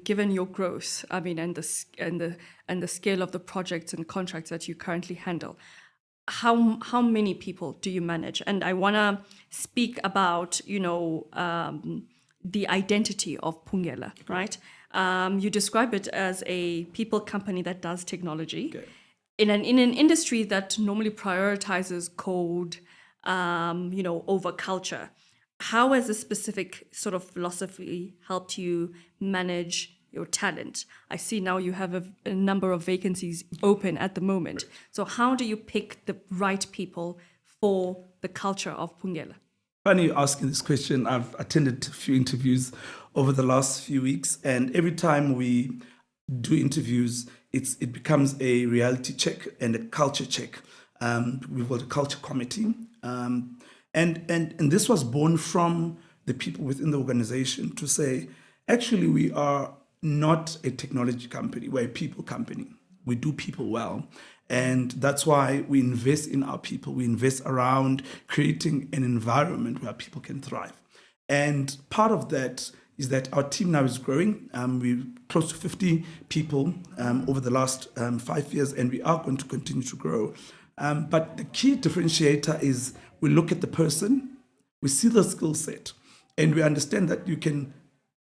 given your growth, I mean, and the scale of the projects and contracts that you currently handle, how many people do you manage? And I want to speak about, the identity of Pungela, right? You describe it as a people company that does technology in an industry that normally prioritizes code, over culture. How has this specific sort of philosophy helped you manage your talent? I see now you have a number of vacancies open at the moment. Right. So how do you pick the right people for the culture of Pungela? Funny you asking this question. I've attended a few interviews over the last few weeks, and every time we do interviews, it becomes a reality check and a culture check. We've got a culture committee. And this was born from the people within the organization to say, actually, we are not a technology company, we're a people company. We do people well. And that's why we invest in our people. We invest around creating an environment where people can thrive. And part of that is that our team now is growing. We're close to 50 people over the last 5 years, and we are going to continue to grow. But the key differentiator is we look at the person, we see the skill set, and we understand that you can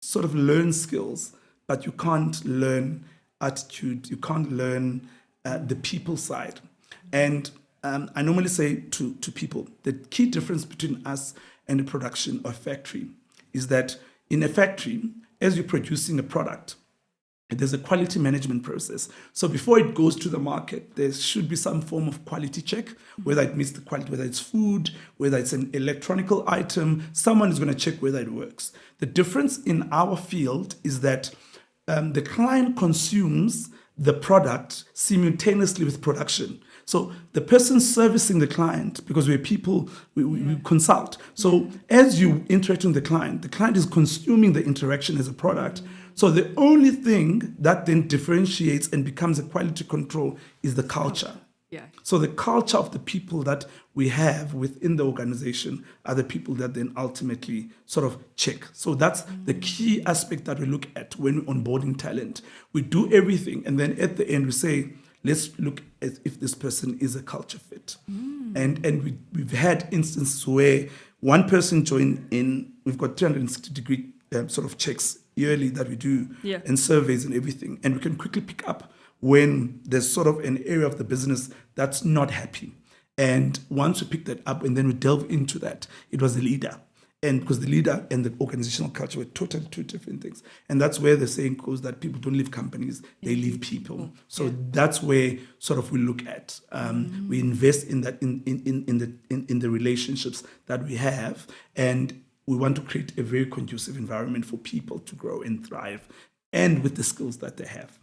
sort of learn skills, but you can't learn attitude, you can't learn the people side. And I normally say to people, the key difference between us and a production or factory is that in a factory, as you're producing a product, there's a quality management process. So before it goes to the market, there should be some form of quality check, whether it meets the quality, whether it's food, whether it's an electronical item, someone is going to check whether it works. The difference in our field is that the client consumes the product simultaneously with production. So the person servicing the client, because we're people, we consult. So as you interact with the client is consuming the interaction as a product. So the only thing that then differentiates and becomes a quality control is the culture. Yeah. So the culture of the people that we have within the organization are the people that then ultimately sort of check. So that's the key aspect that we look at when we're onboarding talent. We do everything, and then at the end we say, let's look at if this person is a culture fit. And we've had instances where one person joined in, we've got 360-degree sort of checks yearly that we do, and surveys and everything. And we can quickly pick up when there's sort of an area of the business that's not happy. And once we pick that up and then we delve into that, it was the leader. And because the leader and the organizational culture were totally two different things. And that's where the saying goes that people don't leave companies, they leave people. So that's where sort of we look at. We invest in that in the relationships that we have. And we want to create a very conducive environment for people to grow and thrive, and with the skills that they have.